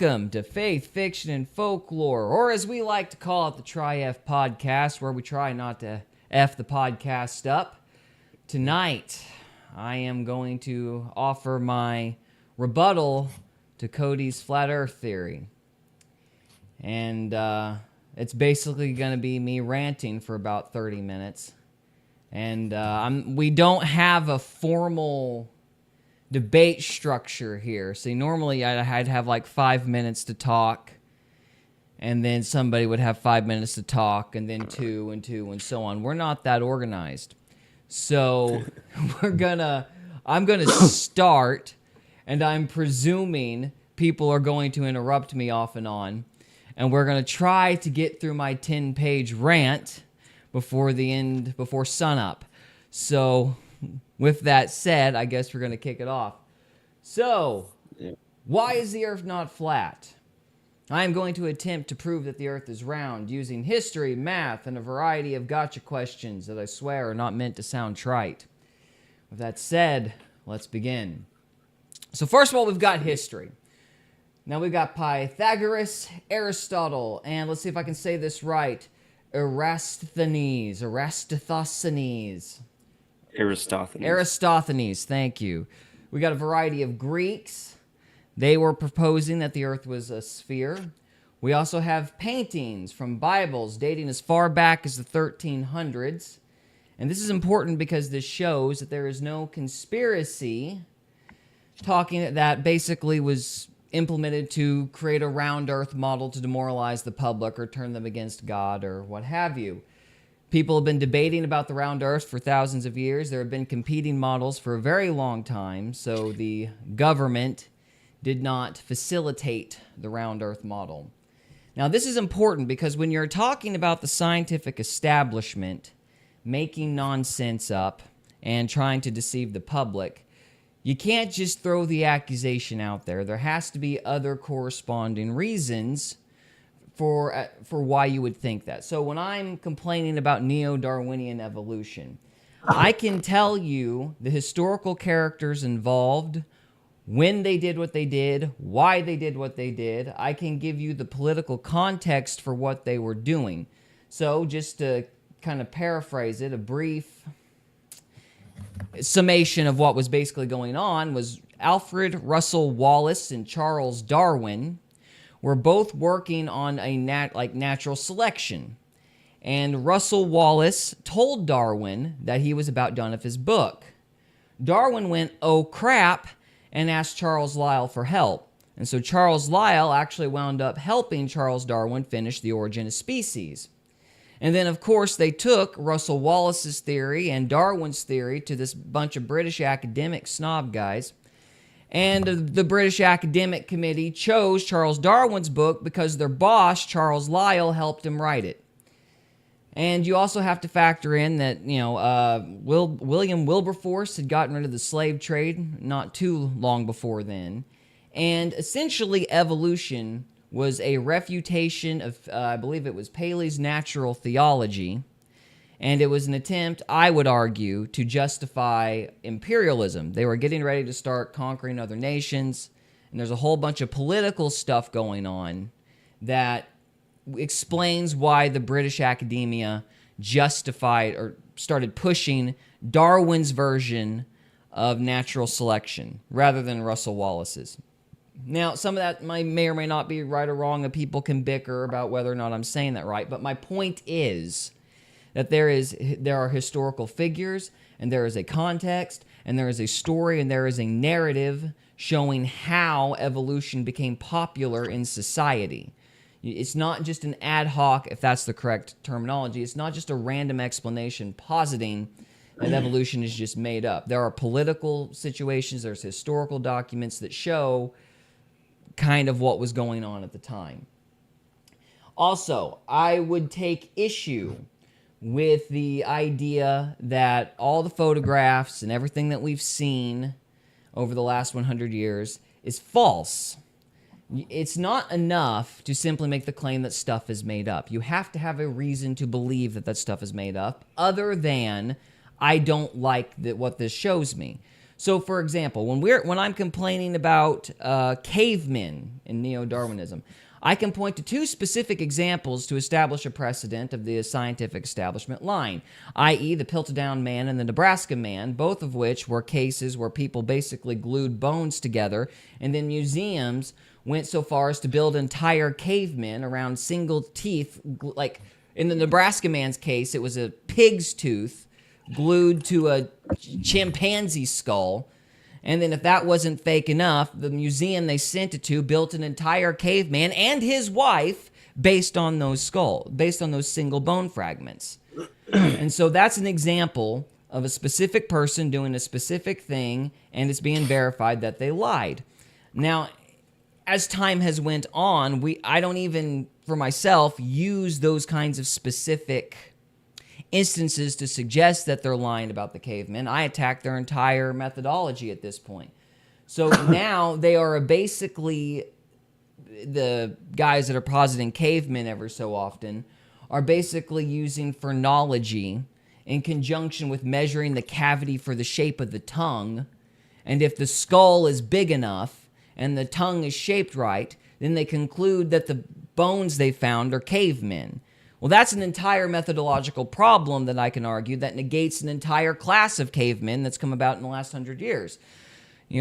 Welcome to Faith, Fiction, and Folklore, or as we like to call it, the Try-F Podcast, where we try not to F the podcast up. Tonight, I am going to offer my rebuttal to Cody's Flat Earth theory. And it's basically going to be me ranting for about 30 minutes. And we don't have a formal debate structure here. See, normally I'd have like 5 minutes to talk, and then somebody would have 5 minutes to talk, and then two, and so on. We're not that organized. So I'm gonna start, and I'm presuming people are going to interrupt me off and on, and we're gonna try to get through my 10-page rant before sunup. So with that said, I guess we're going to kick it off. So, why is the Earth not flat? I am going to attempt to prove that the Earth is round using history, math, and a variety of gotcha questions that I swear are not meant to sound trite. With that said, let's begin. So first of all, we've got history. Now we've got Pythagoras, Aristotle, and let's see if I can say this right, Eratosthenes. Aristophanes, thank you. We got a variety of Greeks. They were proposing that the Earth was a sphere. We also have paintings from Bibles dating as far back as the 1300s. And this is important because this shows that there is no conspiracy talking that basically was implemented to create a round Earth model to demoralize the public or turn them against God or what have you. People have been debating about the round Earth for thousands of years. There have been competing models for a very long time, so the government did not facilitate the round Earth model. Now, this is important because when you're talking about the scientific establishment making nonsense up and trying to deceive the public, you can't just throw the accusation out there. There has to be other corresponding reasons for why you would think that. So when I'm complaining about neo-Darwinian evolution, I can tell you the historical characters involved, when they did what they did, why they did what they did. I can give you the political context for what they were doing. So just to kind of paraphrase it, a brief summation of what was basically going on was Alfred Russel Wallace and Charles Darwin were both working on a natural selection. And Russell Wallace told Darwin that he was about done with his book. Darwin went, oh crap, and asked Charles Lyell for help. And so Charles Lyell actually wound up helping Charles Darwin finish The Origin of Species. And then, of course, they took Russell Wallace's theory and Darwin's theory to this bunch of British academic snob guys. And the British Academic Committee chose Charles Darwin's book because their boss, Charles Lyell, helped him write it. And you also have to factor in that, William Wilberforce had gotten rid of the slave trade not too long before then. And essentially, evolution was a refutation of, I believe it was Paley's natural theology. And it was an attempt, I would argue, to justify imperialism. They were getting ready to start conquering other nations, and there's a whole bunch of political stuff going on that explains why the British academia justified or started pushing Darwin's version of natural selection rather than Russell Wallace's. Now, some of that may or may not be right or wrong, and people can bicker about whether or not I'm saying that right, but my point is that there are historical figures, and there is a context, and there is a story, and there is a narrative showing how evolution became popular in society. It's not just an ad hoc, if that's the correct terminology, it's not just a random explanation positing that evolution is just made up. There are political situations, there's historical documents that show kind of what was going on at the time. Also, I would take issue with the idea that all the photographs and everything that we've seen over the last 100 years is false. It's not enough to simply make the claim that stuff is made up. You have to have a reason to believe that that stuff is made up, other than, I don't like what this shows me. So, for example, when I'm complaining about cavemen in neo-Darwinism, I can point to two specific examples to establish a precedent of the scientific establishment line, i.e. the Piltdown Man and the Nebraska Man, both of which were cases where people basically glued bones together, and then museums went so far as to build entire cavemen around single teeth. Like in the Nebraska Man's case, it was a pig's tooth glued to a chimpanzee skull. And then if that wasn't fake enough, the museum they sent it to built an entire caveman and his wife based on those single bone fragments. And so that's an example of a specific person doing a specific thing, and it's being verified that they lied. Now, as time has went on, I don't even, for myself, use those kinds of specific instances to suggest that they're lying about the cavemen. I attack their entire methodology at this point. So now they are basically, the guys that are positing cavemen ever so often are basically using phrenology in conjunction with measuring the cavity for the shape of the tongue. And if the skull is big enough and the tongue is shaped right, then they conclude that the bones they found are cavemen. Well, that's an entire methodological problem that I can argue that negates an entire class of cavemen that's come about in the last 100 years.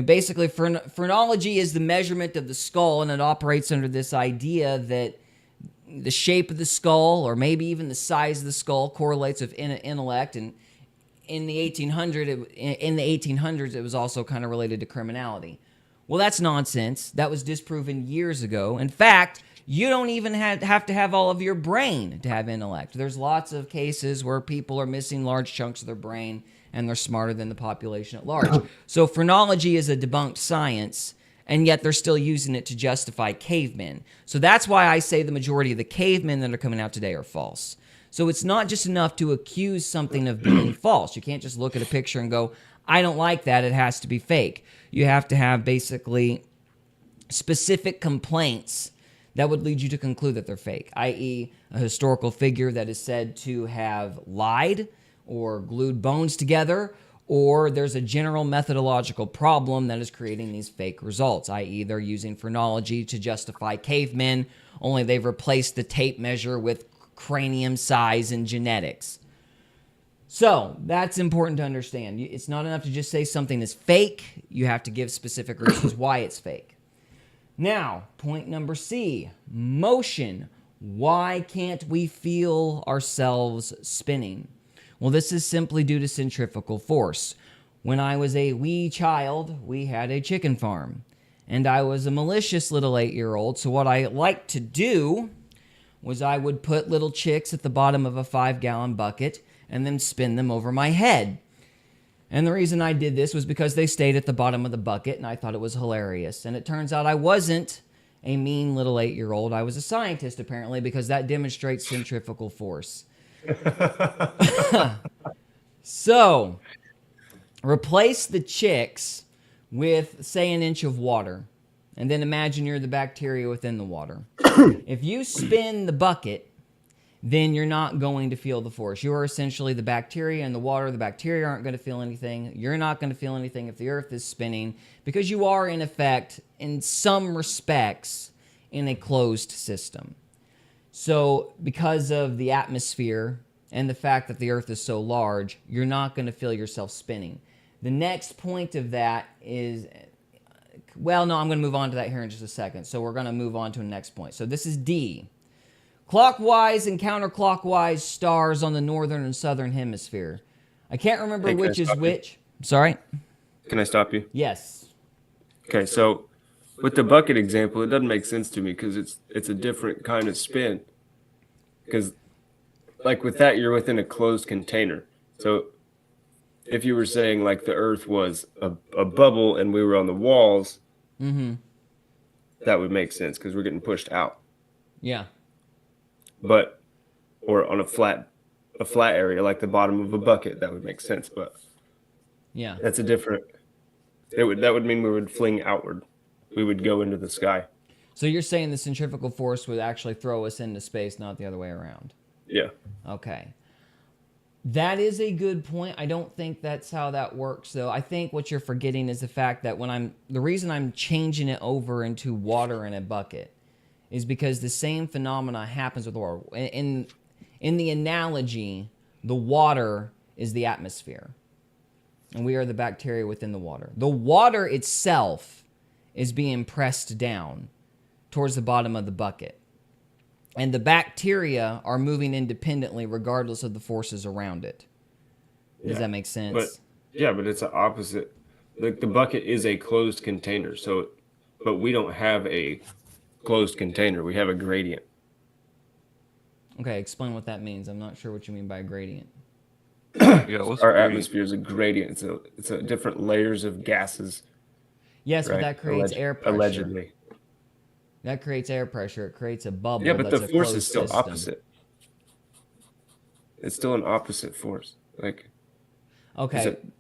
Basically, phrenology is the measurement of the skull, and it operates under this idea that the shape of the skull, or maybe even the size of the skull, correlates with intellect. And in the 1800s, it was also kind of related to criminality. Well, that's nonsense. That was disproven years ago. In fact, you don't even have to have all of your brain to have intellect. There's lots of cases where people are missing large chunks of their brain and they're smarter than the population at large. So phrenology is a debunked science, and yet they're still using it to justify cavemen. So that's why I say the majority of the cavemen that are coming out today are false. So it's not just enough to accuse something of being false. You can't just look at a picture and go, I don't like that, it has to be fake. You have to have basically specific complaints that would lead you to conclude that they're fake, i.e. a historical figure that is said to have lied or glued bones together, or there's a general methodological problem that is creating these fake results, i.e. they're using phrenology to justify cavemen, only they've replaced the tape measure with cranium size and genetics. So that's important to understand. It's not enough to just say something is fake. You have to give specific reasons why it's fake. Now, point number C, motion. Why can't we feel ourselves spinning? Well, this is simply due to centrifugal force. When I was a wee child, we had a chicken farm, and I was a malicious little 8-year-old, so what I liked to do was I would put little chicks at the bottom of a 5-gallon bucket and then spin them over my head. And the reason I did this was because they stayed at the bottom of the bucket, and I thought it was hilarious. And it turns out I wasn't a mean little 8-year-old. I was a scientist, apparently, because that demonstrates centrifugal force. So, replace the chicks with, say, an inch of water. And then imagine you're the bacteria within the water. If you spin the bucket, then you're not going to feel the force. You are essentially the bacteria in the water. The bacteria aren't going to feel anything. You're not going to feel anything if the earth is spinning, because you are, in effect, in some respects, in a closed system. So because of the atmosphere and the fact that the earth is so large, you're not going to feel yourself spinning. The next point of that is, well, no, I'm going to move on to that here in just a second. So we're going to move on to the next point. So this is D. Clockwise and counterclockwise stars on the northern and southern hemisphere. I can't remember which is which. Sorry? Can I stop you? Yes. Okay, so with the bucket example, it doesn't make sense to me because it's a different kind of spin. Because, like with that, you're within a closed container. So if you were saying like the Earth was a bubble and we were on the walls, that would make sense because we're getting pushed out. Yeah. But, or on a flat area like the bottom of a bucket, that would make sense. But yeah, that's a different. That would mean we would fling outward. We would go into the sky. So you're saying the centrifugal force would actually throw us into space, not the other way around? Yeah. Okay. That is a good point. I don't think that's how that works, though. I think what you're forgetting is the fact that the reason I'm changing it over into water in a bucket is because the same phenomena happens with water. In the analogy, the water is the atmosphere, and we are the bacteria within the water. The water itself is being pressed down towards the bottom of the bucket. And the bacteria are moving independently regardless of the forces around it. Does that make sense? But it's the opposite. Like the bucket is a closed container, but we don't have a closed container. We have a gradient. Okay, explain what that means. I'm not sure what you mean by a gradient. Our atmosphere is a gradient. It's a different layers of gases. Yes, right? But that creates air pressure. Allegedly. That creates air pressure. It creates a bubble. Yeah, but the force is still system. opposite. It's still an opposite force. Okay.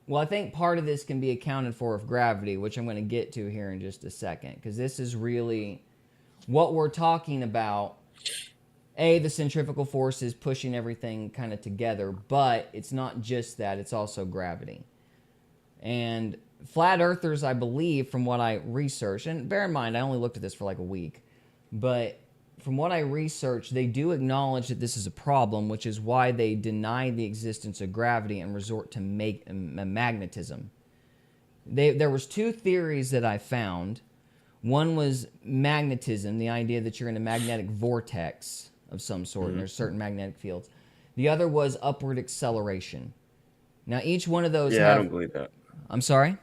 Well, I think part of this can be accounted for with gravity, which I'm going to get to here in just a second, because this is really what we're talking about. The centrifugal force is pushing everything kind of together, but it's not just that. It's also gravity. And flat earthers, I believe, from what I researched, and bear in mind, I only looked at this for like a week, but from what I researched, they do acknowledge that this is a problem, which is why they deny the existence of gravity and resort to magnetism. There was two theories that I found. One was magnetism, the idea that you're in a magnetic vortex of some sort, and there's certain magnetic fields. The other was upward acceleration. Now, each one of those I don't believe that. I'm sorry?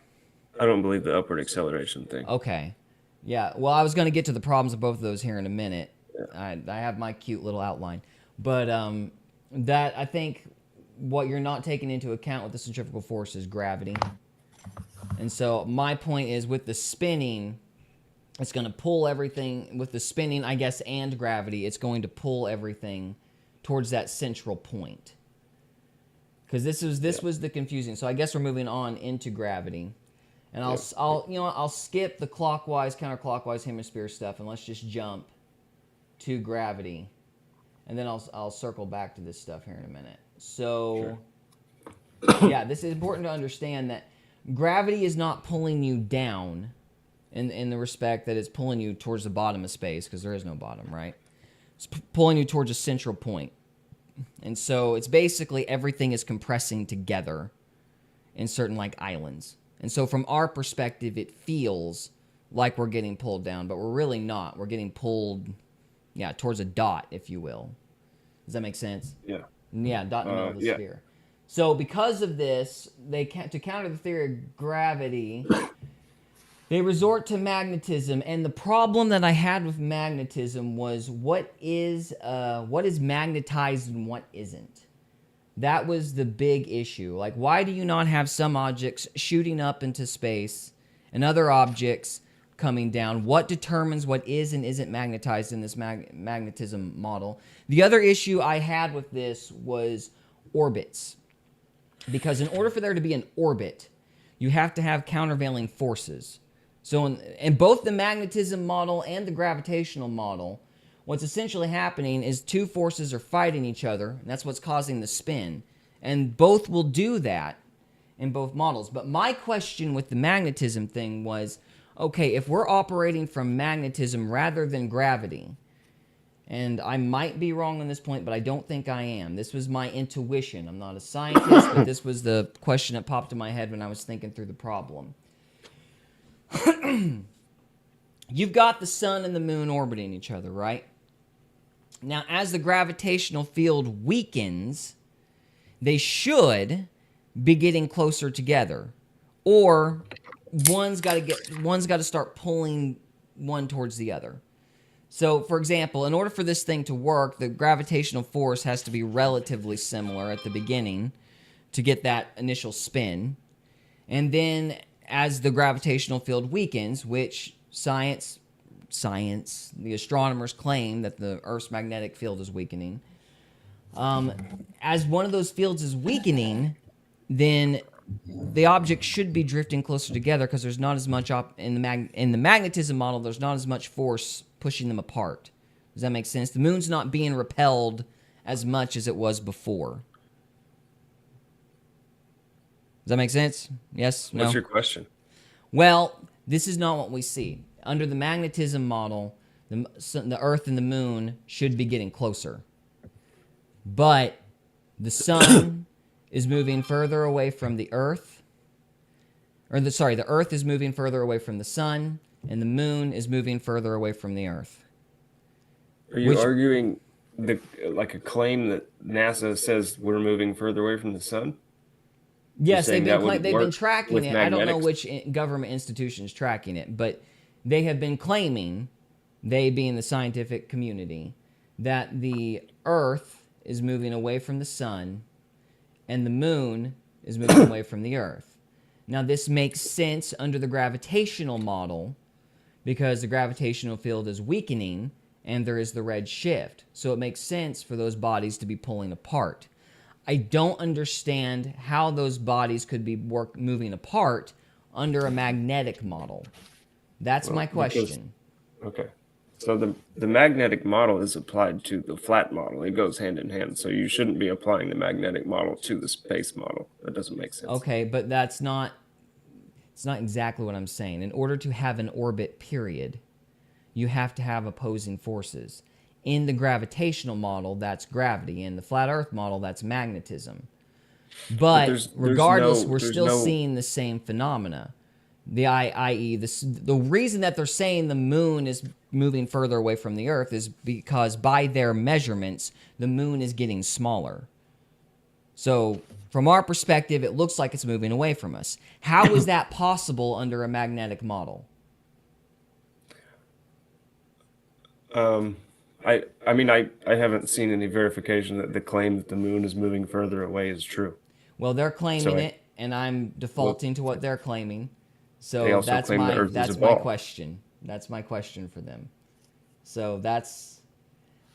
I don't believe the upward acceleration thing. Okay. Yeah, well, I was going to get to the problems of both of those here in a minute. Yeah. I have my cute little outline. But that, I think, what you're not taking into account with the centrifugal force is gravity. And so my point is, with the spinning, it's going to pull everything, with the spinning, I guess, and gravity, it's going to pull everything towards that central point. Because this was the confusing. So I guess we're moving on into gravity. And I'll skip the clockwise, counterclockwise hemisphere stuff, and let's just jump to gravity, and then I'll circle back to this stuff here in a minute. So, yeah, this is important to understand that gravity is not pulling you down in the respect that it's pulling you towards the bottom of space, because there is no bottom, right? It's pulling you towards a central point. And so it's basically everything is compressing together in certain islands. And so from our perspective, it feels like we're getting pulled down, but we're really not. We're getting pulled, towards a dot, if you will. Does that make sense? Yeah. Yeah, dot in the middle of the sphere. So because of this, to counter the theory of gravity, they resort to magnetism. And the problem that I had with magnetism was what is magnetized and what isn't. That was the big issue. Why do you not have some objects shooting up into space and other objects coming down? What determines what is and isn't magnetized in this magnetism model? The other issue I had with this was orbits. Because in order for there to be an orbit, you have to have countervailing forces. So in both the magnetism model and the gravitational model, what's essentially happening is two forces are fighting each other, and that's what's causing the spin. And both will do that in both models. But my question with the magnetism thing was, okay, if we're operating from magnetism rather than gravity, and I might be wrong on this point, but I don't think I am. This was my intuition. I'm not a scientist, but this was the question that popped in my head when I was thinking through the problem. You've got the sun and the moon orbiting each other, right? Now, as the gravitational field weakens, they should be getting closer together, or one's got to start pulling one towards the other. So, for example, in order for this thing to work, the gravitational force has to be relatively similar at the beginning to get that initial spin, and then as the gravitational field weakens, which science, the astronomers claim that the Earth's magnetic field is weakening. As one of those fields is weakening, then the objects should be drifting closer together because there's not as much in the magnetism model. There's not as much force pushing them apart. Does that make sense? The moon's not being repelled as much as it was before. Does that make sense? Yes? No? What's your question? Well, this is not what we see. Under the magnetism model, the Earth and the Moon should be getting closer. But the Sun is moving further away from the Earth. The Earth is moving further away from the Sun, and the Moon is moving further away from the Earth. Are you arguing like a claim that NASA says we're moving further away from the sun? Yes, they've been tracking it. I don't know which which government institution is tracking it, but they have been claiming, they being the scientific community, that the Earth is moving away from the sun and the Moon is moving away from the Earth. Now, this makes sense under the gravitational model because the gravitational field is weakening and there is the red shift. So it makes sense for those bodies to be pulling apart. I don't understand how those bodies could be moving apart under a magnetic model. That's my question. Okay. So the magnetic model is applied to the flat model. It goes hand in hand. So you shouldn't be applying the magnetic model to the space model. That doesn't make sense. Okay, but it's not exactly what I'm saying. In order to have an orbit, period, you have to have opposing forces. In the gravitational model, that's gravity. In the flat Earth model, that's magnetism. But regardless, we're still seeing the same phenomena. I.e., the reason that they're saying the Moon is moving further away from the Earth is because by their measurements, the Moon is getting smaller. So from our perspective, it looks like it's moving away from us. How is that possible under a magnetic model? I mean, I haven't seen any verification that the claim that the Moon is moving further away is true. Well, they're claiming it, and I'm defaulting to what they're claiming. So that's my question. That's my question for them. So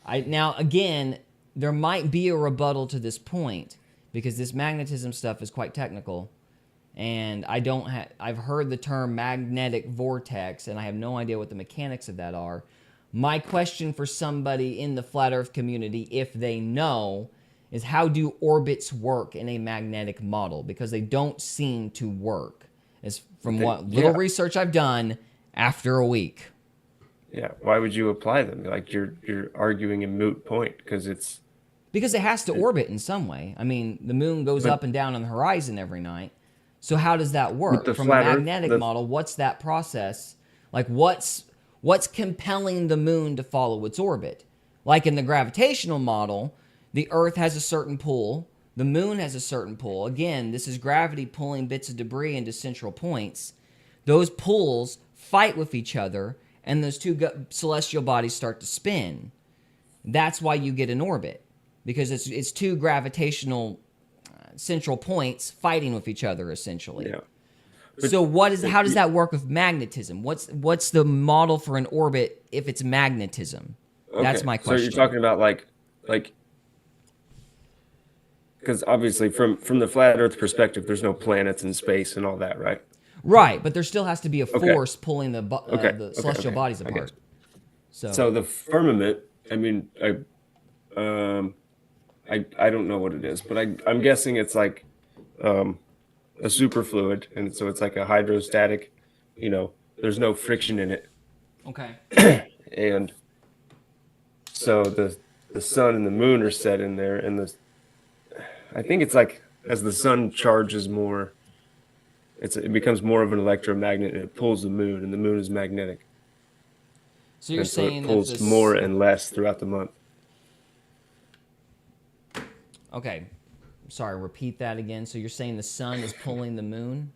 now again, there might be a rebuttal to this point because this magnetism stuff is quite technical, and I've heard the term magnetic vortex, and I have no idea what the mechanics of that are. My question for somebody in the flat Earth community, if they know, is how do orbits work in a magnetic model? Because they don't seem to work, as from what little research I've done after a week. Yeah, why would you apply them? Like you're arguing a moot point because it has to orbit in some way. I mean, the Moon goes up and down on the horizon every night. So how does that work? From a magnetic model, what's that process? Like what's compelling the Moon to follow its orbit? Like in the gravitational model, the Earth has a certain pull, the Moon has a certain pull. Again, this is gravity pulling bits of debris into central points. Those pulls fight with each other, and those two celestial bodies start to spin. That's why you get an orbit, because it's two gravitational central points fighting with each other, essentially. Yeah. So how does that work with magnetism? What's the model for an orbit if it's magnetism? Okay. That's my question. So you're talking about like because obviously from the flat Earth perspective, there's no planets in space and all that, right? Right, but there still has to be a force pulling the celestial bodies apart. So the firmament, I mean, I don't know what it is, but I'm guessing it's like a superfluid, and so it's like a hydrostatic, there's no friction in it. Okay. And so the sun and the moon are set in there, and I think it's like as the sun charges more, it becomes more of an electromagnet, and it pulls the moon, and the moon is magnetic. So you're saying it pulls more and less throughout the month. Okay. Sorry, repeat that again. So you're saying the sun is pulling the moon?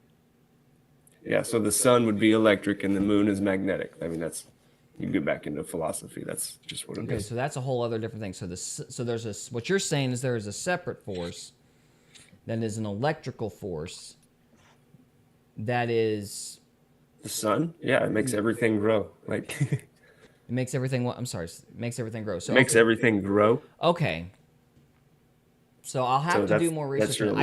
Yeah, so the sun would be electric and the moon is magnetic. I mean, you can get back into philosophy. That's just what it is. Okay, so that's a whole other different thing. So there's what you're saying is there is a separate force that is an electrical force that is the sun? Yeah, it makes everything grow. Like it makes everything what? I'm sorry, it makes everything grow. So it makes everything grow. Okay. So I'll have to do more research.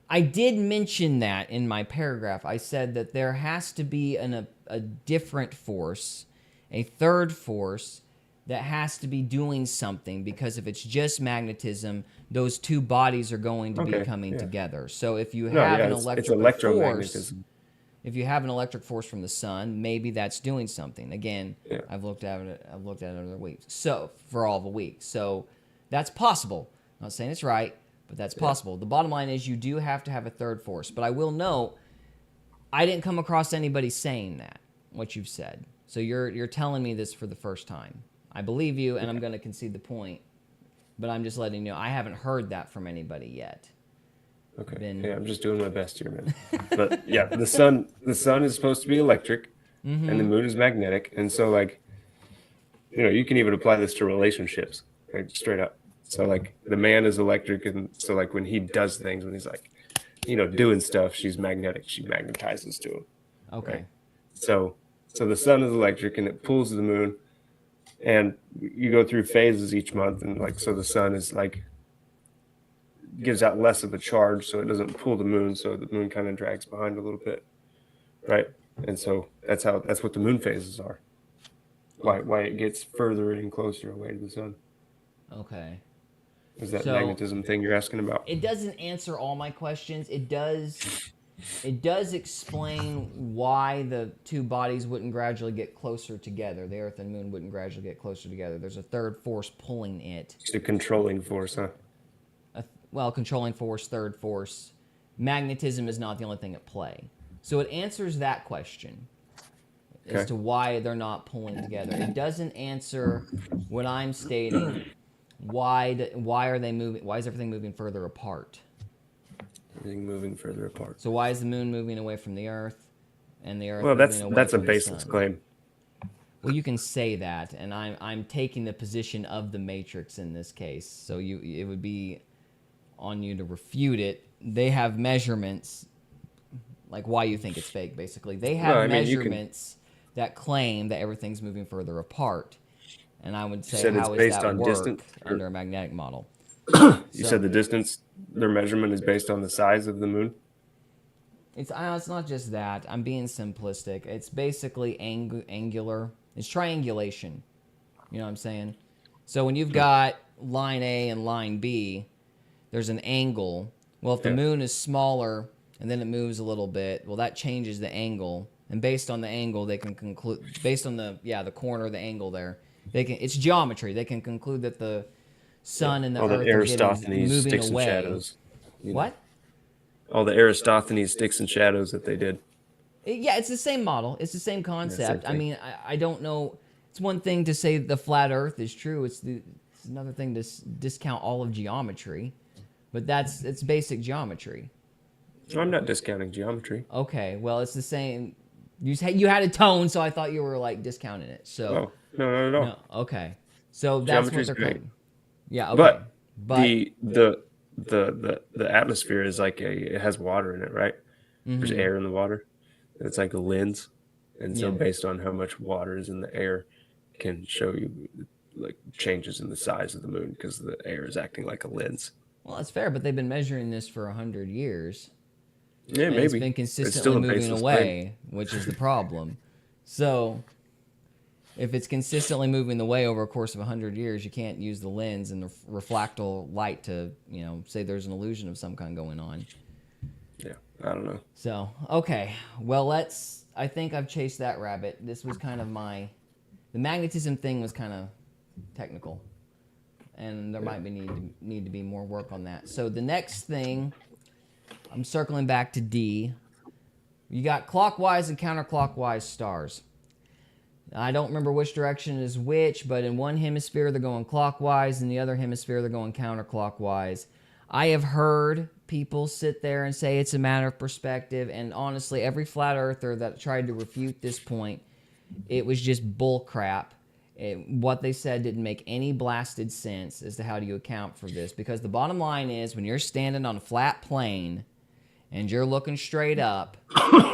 I did mention that in my paragraph. I said that there has to be a different force, a third force that has to be doing something, because if it's just magnetism, those two bodies are going to be Okay. coming Yeah. together. So if you No, have yeah, an it's electrical force, electromagnetism. if you have an electric force from the sun, maybe that's doing something. Again, Yeah. I've looked at it another week. So for all of a week. So that's possible. I'm not saying it's right, but that's possible. The bottom line is you do have to have a third force. But I will note, I didn't come across anybody saying that, what you've said. So you're telling me this for the first time. I believe you, and I'm going to concede the point. But I'm just letting you know, I haven't heard that from anybody yet. Okay. Yeah, I'm just doing my best here, man. But yeah, the sun is supposed to be electric, and the moon is magnetic, and so like, you can even apply this to relationships, like straight up. So like the man is electric, and so like when he does things, when he's like, doing stuff, she's magnetic. She magnetizes to him. Okay. Right? So the sun is electric, and it pulls the moon, and you go through phases each month, and like so the sun is like gives out less of a charge, so it doesn't pull the moon, so the moon kind of drags behind a little bit, right? And so that's what the moon phases are. Why it gets further and closer away to the sun. Okay. Is that So, magnetism thing you're asking about? It doesn't answer all my questions. It does explain why the two bodies wouldn't gradually get closer together. The Earth and Moon wouldn't gradually get closer together. There's a third force pulling it. It's a controlling force, huh? Controlling force, third force. Magnetism is not the only thing at play. So it answers that question as to why they're not pulling together. It doesn't answer what I'm stating. Why are they moving? Why is everything moving further apart? Everything moving further apart. So why is the moon moving away from the Earth, and the Earth Well, moving away that's a from the baseless sun? claim. Well, you can say that, and I'm taking the position of the Matrix in this case. So it would be on you to refute it. They have measurements, like why you think it's fake. Basically, they have measurements that claim that everything's moving further apart. And I would say, how does that work under a magnetic model? You said the distance, their measurement is based on the size of the moon? It's not just that. I'm being simplistic. It's basically angular. It's triangulation. You know what I'm saying? So when you've got line A and line B, there's an angle. Well, if the moon is smaller and then it moves a little bit, well, that changes the angle. And based on the angle, they can conclude, based on the corner of the angle there, it's geometry. They can conclude that the sun and the Earth are getting moving sticks away. And shadows. What? All the Aristophanes sticks and shadows that they did. Yeah, it's the same model. It's the same concept. I mean, I don't know. It's one thing to say the flat Earth is true. It's another thing to discount all of geometry. But it's basic geometry. I'm not discounting geometry. Okay, well, it's the same. You had a tone, so I thought you were like discounting it. So no, not at all. No, okay, so that's Geometry's what they're great. claiming. Yeah, okay. But the atmosphere is like it has water in it, right? There's air in the water. It's like a lens, and so based on how much water is in the air, can show you like changes in the size of the moon because the air is acting like a lens. Well, that's fair, but they've been measuring this for 100 years. Yeah, and maybe. It's been consistently moving away, which is the problem. So, if it's consistently moving away over a course of 100 years, you can't use the lens and the refractal light to, say there's an illusion of some kind going on. Yeah, I don't know. So, okay. Well, I think I've chased that rabbit. This was kind of the magnetism thing was kind of technical. And there might need to be more work on that. So the next thing, I'm circling back to D. You got clockwise and counterclockwise stars. I don't remember which direction is which, but in one hemisphere they're going clockwise, in the other hemisphere they're going counterclockwise. I have heard people sit there and say it's a matter of perspective, and honestly, every flat earther that tried to refute this point, it was just bull crap. What they said didn't make any blasted sense as to how do you account for this, because the bottom line is when you're standing on a flat plane and you're looking straight up,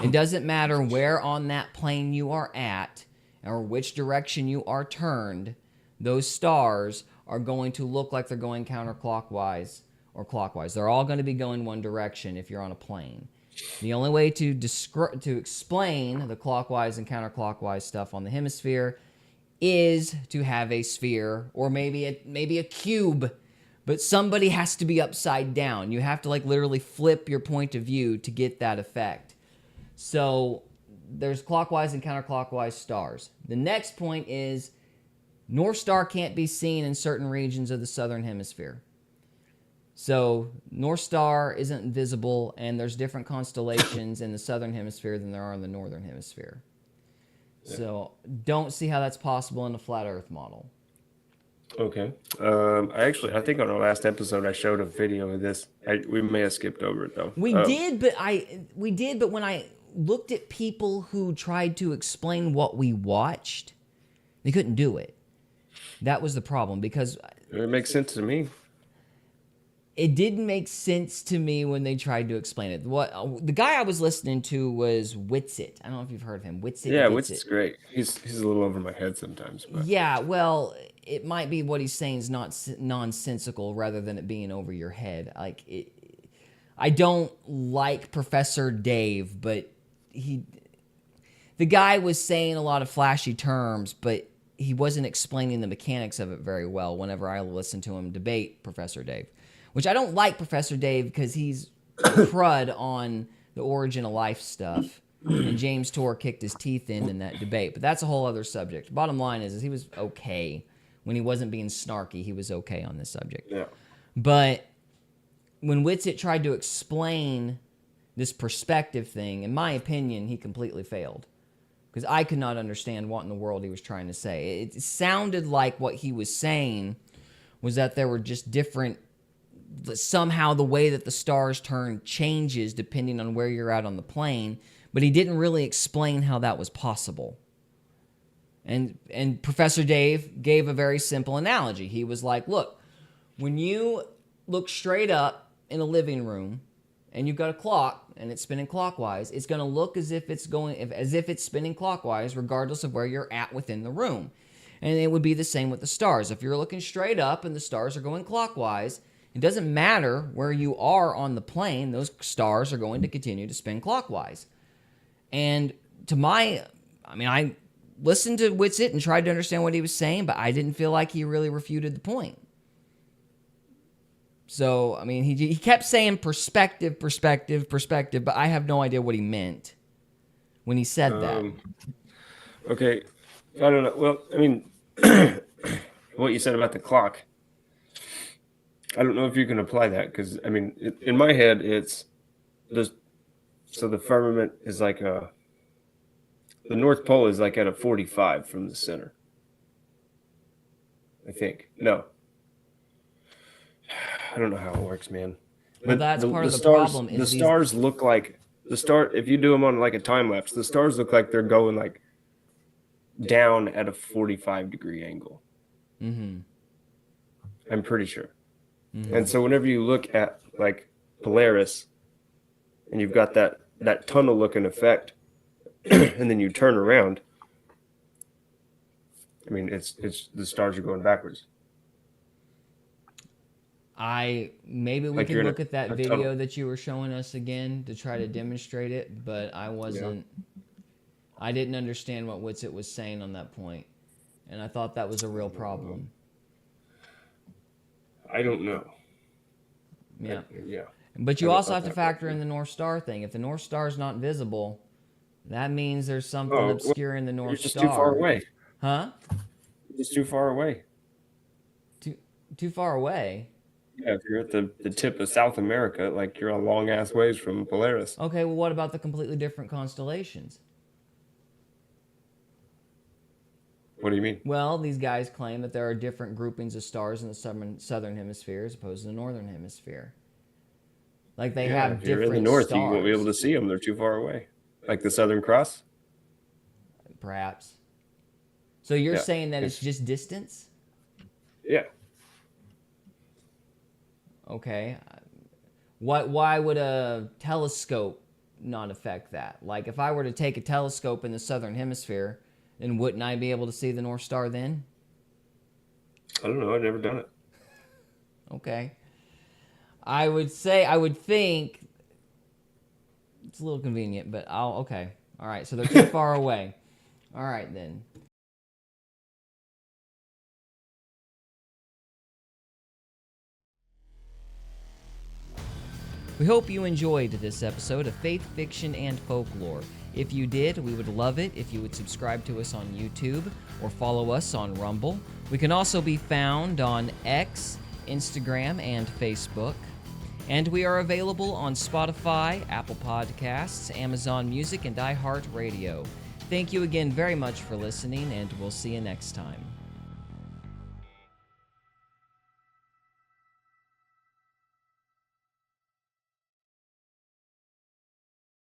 it doesn't matter where on that plane you are at or which direction you are turned, those stars are going to look like they're going counterclockwise or clockwise. They're all going to be going one direction if you're on a plane. The only way to explain the clockwise and counterclockwise stuff on the hemisphere is to have a sphere or maybe a cube, but somebody has to be upside down. You have to like literally flip your point of view to get that effect. So there's clockwise and counterclockwise stars. The next point is North Star can't be seen in certain regions of the southern hemisphere. So North Star isn't visible, and there's different constellations in the southern hemisphere than there are in the northern hemisphere. Yeah. So don't see how that's possible in a flat Earth model. Okay. I think on our last episode I showed a video of this. We may have skipped over it though. We did, but when I looked at people who tried to explain what we watched, they couldn't do it. That was the problem, because it makes sense to me. It didn't make sense to me when they tried to explain it. The guy I was listening to was Witsit. I don't know if you've heard of him. Witsit. Yeah, Witsit's great. He's a little over my head sometimes. But. Yeah, well, it might be what he's saying is not nonsensical rather than it being over your head. I don't like Professor Dave, but the guy was saying a lot of flashy terms, but he wasn't explaining the mechanics of it very well whenever I listened to him debate Professor Dave. Which I don't like Professor Dave because he's crud on the origin of life stuff. And James Tour kicked his teeth in that debate. But that's a whole other subject. Bottom line is he was okay. When he wasn't being snarky, he was okay on this subject. Yeah. But when Witsit tried to explain this perspective thing, in my opinion, he completely failed. Because I could not understand what in the world he was trying to say. It sounded like what he was saying was that there were just different... somehow the way that the stars turn changes depending on where you're at on the plane, but he didn't really explain how that was possible. And Professor Dave gave a very simple analogy. He was like, look, when you look straight up in a living room and you've got a clock and it's spinning clockwise, it's going to look as if it's spinning clockwise regardless of where you're at within the room. And it would be the same with the stars. If you're looking straight up and the stars are going clockwise, it doesn't matter where you are on the plane, those stars are going to continue to spin clockwise. And I listened to Witsit and tried to understand what he was saying, but I didn't feel like he really refuted the point. So, he kept saying perspective, but I have no idea what he meant when he said that. Okay. I don't know. Well, what you said about the clock, I don't know if you can apply that because, in my head, it's just so the firmament is like the North Pole is like at a 45 from the center. I think. No. I don't know how it works, man. Well, that's part of the problem. The stars look like if you do them on like a time lapse, the stars look like they're going like down at a 45-degree angle. Mm-hmm. I'm pretty sure. Mm-hmm. And so whenever you look at like Polaris and you've got that tunnel looking effect and then you turn around, it's the stars are going backwards. Maybe we can look at that video that you were showing us again to try to demonstrate it, but I didn't understand what Witsit was saying on that point, and I thought that was a real problem. I don't know. Yeah. But you also have to factor in the North Star thing. If the North Star is not visible, that means there's something obscuring the North Star. You're just too far away. Huh? You're just too far away. Too far away? Yeah, if you're at the tip of South America, like you're a long-ass ways from Polaris. Okay, well, what about the completely different constellations? What do you mean? Well, these guys claim that there are different groupings of stars in the southern hemisphere as opposed to the northern hemisphere. Like they have different stars. If you're in the north, you won't be able to see them. They're too far away. Like the Southern Cross? Perhaps. So you're saying that it's just distance? Yeah. Okay. Why would a telescope not affect that? Like if I were to take a telescope in the southern hemisphere, then wouldn't I be able to see the North Star then? I don't know. I've never done it. Okay. I would think it's a little convenient, but okay. All right. So they're too far away. All right then. We hope you enjoyed this episode of Faith, Fiction, and Folklore. If you did, we would love it if you would subscribe to us on YouTube or follow us on Rumble. We can also be found on X, Instagram, and Facebook. And we are available on Spotify, Apple Podcasts, Amazon Music, and iHeartRadio. Thank you again very much for listening, and we'll see you next time.